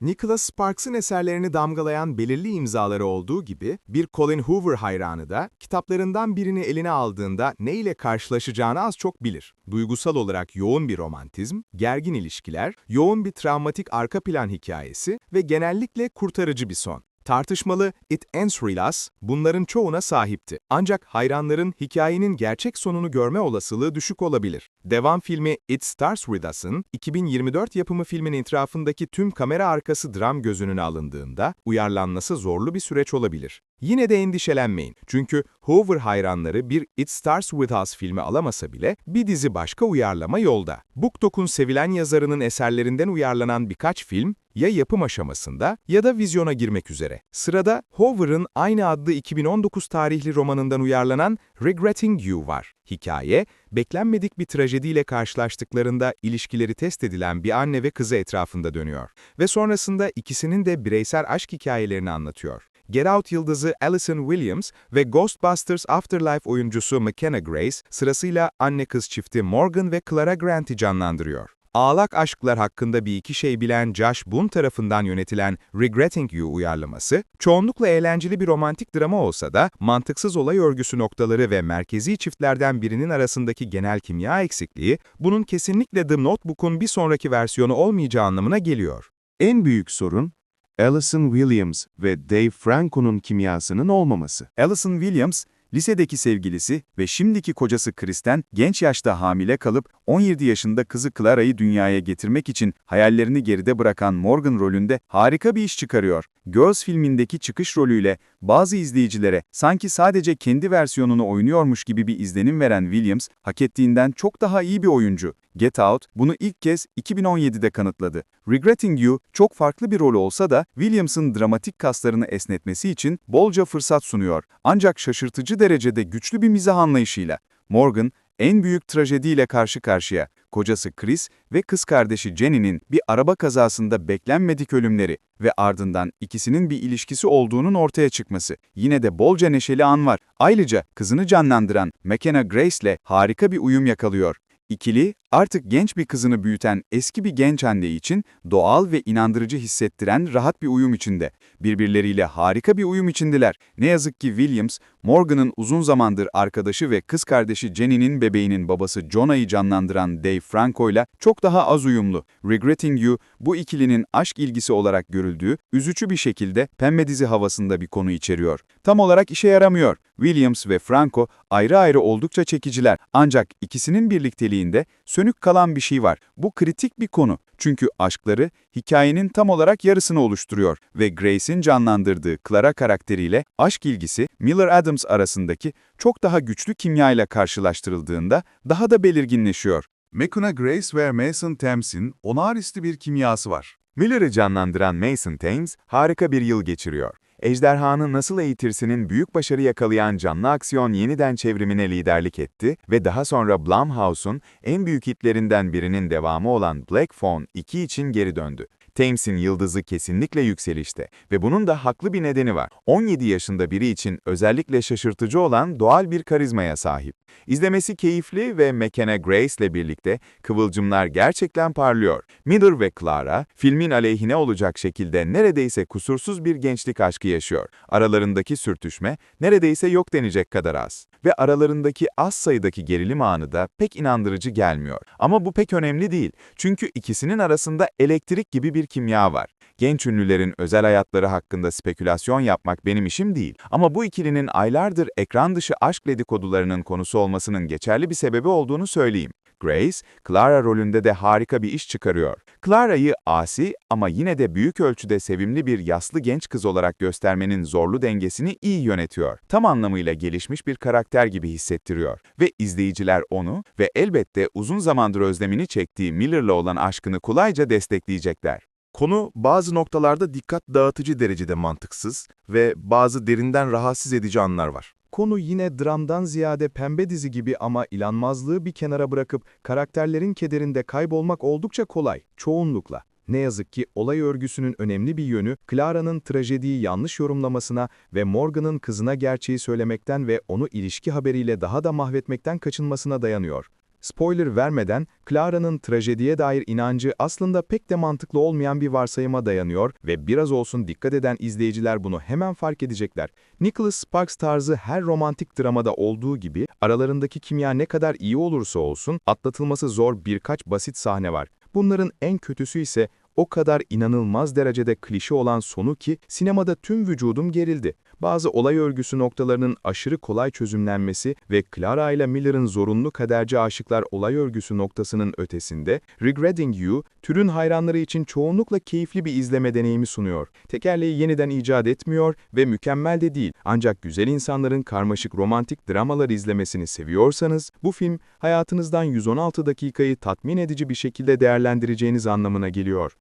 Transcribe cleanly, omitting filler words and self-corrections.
Nicholas Sparks'ın eserlerini damgalayan belirli imzaları olduğu gibi, bir Colin Hoover hayranı da kitaplarından birini eline aldığında ne ile karşılaşacağını az çok bilir. Duygusal olarak yoğun bir romantizm, gergin ilişkiler, yoğun bir travmatik arka plan hikayesi ve genellikle kurtarıcı bir son. Tartışmalı It Ends With Us bunların çoğuna sahipti. Ancak hayranların hikayenin gerçek sonunu görme olasılığı düşük olabilir. Devam filmi It Starts With Us'ın 2024 yapımı filmin etrafındaki tüm kamera arkası dram göz önüne alındığında uyarlanması zorlu bir süreç olabilir. Yine de endişelenmeyin. Çünkü Hoover hayranları bir It Starts With Us filmi alamasa bile bir dizi başka uyarlama yolda. BookTok'un sevilen yazarının eserlerinden uyarlanan birkaç film ya yapım aşamasında ya da vizyona girmek üzere. Sırada Hoover'ın aynı adlı 2019 tarihli romanından uyarlanan Regretting You var. Hikaye, beklenmedik bir trajediyle karşılaştıklarında ilişkileri test edilen bir anne ve kızı etrafında dönüyor. Ve sonrasında ikisinin de bireysel aşk hikayelerini anlatıyor. Get Out yıldızı Allison Williams ve Ghostbusters Afterlife oyuncusu McKenna Grace sırasıyla anne-kız çifti Morgan ve Clara Grant'i canlandırıyor. Ağlak aşklar hakkında bir iki şey bilen Josh Boone tarafından yönetilen Regretting You uyarlaması, çoğunlukla eğlenceli bir romantik drama olsa da mantıksız olay örgüsü noktaları ve merkezi çiftlerden birinin arasındaki genel kimya eksikliği, bunun kesinlikle The Notebook'un bir sonraki versiyonu olmayacağı anlamına geliyor. En büyük sorun, Allison Williams ve Dave Franco'nun kimyasının olmaması. Allison Williams, lisedeki sevgilisi ve şimdiki kocası Chris'ten genç yaşta hamile kalıp 17 yaşında kızı Clara'yı dünyaya getirmek için hayallerini geride bırakan Morgan rolünde harika bir iş çıkarıyor. Girls filmindeki çıkış rolüyle bazı izleyicilere sanki sadece kendi versiyonunu oynuyormuş gibi bir izlenim veren Williams, hak ettiğinden çok daha iyi bir oyuncu. Get Out bunu ilk kez 2017'de kanıtladı. Regretting You çok farklı bir rol olsa da Williams'ın dramatik kaslarını esnetmesi için bolca fırsat sunuyor. Ancak şaşırtıcı derecede güçlü bir mizah anlayışıyla. Morgan, en büyük trajediyle karşı karşıya. Kocası Chris ve kız kardeşi Jenny'nin bir araba kazasında beklenmedik ölümleri ve ardından ikisinin bir ilişkisi olduğunun ortaya çıkması. Yine de bolca neşeli an var. Ayrıca kızını canlandıran McKenna Grace'le harika bir uyum yakalıyor. İkili, artık genç bir kızını büyüten eski bir genç anne için doğal ve inandırıcı hissettiren rahat bir uyum içinde. Birbirleriyle harika bir uyum içindeler. Ne yazık ki Williams, Morgan'ın uzun zamandır arkadaşı ve kız kardeşi Jenny'nin bebeğinin babası Jonah'yı canlandıran Dave Franco'yla çok daha az uyumlu. Regretting You, bu ikilinin aşk ilgisi olarak görüldüğü, üzücü bir şekilde pembe dizi havasında bir konu içeriyor. Tam olarak işe yaramıyor. Williams ve Franco ayrı ayrı oldukça çekiciler. Ancak ikisinin birlikteliğinde sönük kalan bir şey var. Bu kritik bir konu. Çünkü aşkları hikayenin tam olarak yarısını oluşturuyor ve Grace'in canlandırdığı Clara karakteriyle aşk ilgisi Miller Adams arasındaki çok daha güçlü kimyayla karşılaştırıldığında daha da belirginleşiyor. McKenna Grace ve Mason Thames'in olağanüstü bir kimyası var. Miller'ı canlandıran Mason Thames harika bir yıl geçiriyor. Ejderhanı Nasıl Eğitirsin'in büyük başarı yakalayan canlı aksiyon yeniden çevrimine liderlik etti ve daha sonra Blumhouse'un en büyük hitlerinden birinin devamı olan Black Phone 2 için geri döndü. Thames'in yıldızı kesinlikle yükselişte ve bunun da haklı bir nedeni var. 17 yaşında biri için özellikle şaşırtıcı olan doğal bir karizmaya sahip. İzlemesi keyifli ve McKenna Grace ile birlikte kıvılcımlar gerçekten parlıyor. Miller ve Clara, filmin aleyhine olacak şekilde neredeyse kusursuz bir gençlik aşkı yaşıyor. Aralarındaki sürtüşme neredeyse yok denecek kadar az. Ve aralarındaki az sayıdaki gerilim anı da pek inandırıcı gelmiyor. Ama bu pek önemli değil. Çünkü ikisinin arasında elektrik gibi bir kimya var. Genç ünlülerin özel hayatları hakkında spekülasyon yapmak benim işim değil. Ama bu ikilinin aylardır ekran dışı aşk dedikodularının konusu olmasının geçerli bir sebebi olduğunu söyleyeyim. Grace, Clara rolünde de harika bir iş çıkarıyor. Clara'yı asi ama yine de büyük ölçüde sevimli bir yaslı genç kız olarak göstermenin zorlu dengesini iyi yönetiyor. Tam anlamıyla gelişmiş bir karakter gibi hissettiriyor. Ve izleyiciler onu ve elbette uzun zamandır özlemini çektiği Miller'la olan aşkını kolayca destekleyecekler. Konu bazı noktalarda dikkat dağıtıcı derecede mantıksız ve bazı derinden rahatsız edici anlar var. Konu yine dramdan ziyade pembe dizi gibi ama inanmazlığı bir kenara bırakıp karakterlerin kederinde kaybolmak oldukça kolay, çoğunlukla. Ne yazık ki olay örgüsünün önemli bir yönü, Clara'nın trajediyi yanlış yorumlamasına ve Morgan'ın kızına gerçeği söylemekten ve onu ilişki haberiyle daha da mahvetmekten kaçınmasına dayanıyor. Spoiler vermeden, Clara'nın trajediye dair inancı aslında pek de mantıklı olmayan bir varsayıma dayanıyor ve biraz olsun dikkat eden izleyiciler bunu hemen fark edecekler. Nicholas Sparks tarzı her romantik dramada olduğu gibi, aralarındaki kimya ne kadar iyi olursa olsun, atlatılması zor birkaç basit sahne var. Bunların en kötüsü ise o kadar inanılmaz derecede klişe olan sonu ki sinemada tüm vücudum gerildi. Bazı olay örgüsü noktalarının aşırı kolay çözümlenmesi ve Clara ile Miller'ın zorunlu kaderci aşıklar olay örgüsü noktasının ötesinde, Regretting You, türün hayranları için çoğunlukla keyifli bir izleme deneyimi sunuyor. Tekerleği yeniden icat etmiyor ve mükemmel de değil. Ancak güzel insanların karmaşık romantik dramalar izlemesini seviyorsanız, bu film hayatınızdan 116 dakikayı tatmin edici bir şekilde değerlendireceğiniz anlamına geliyor.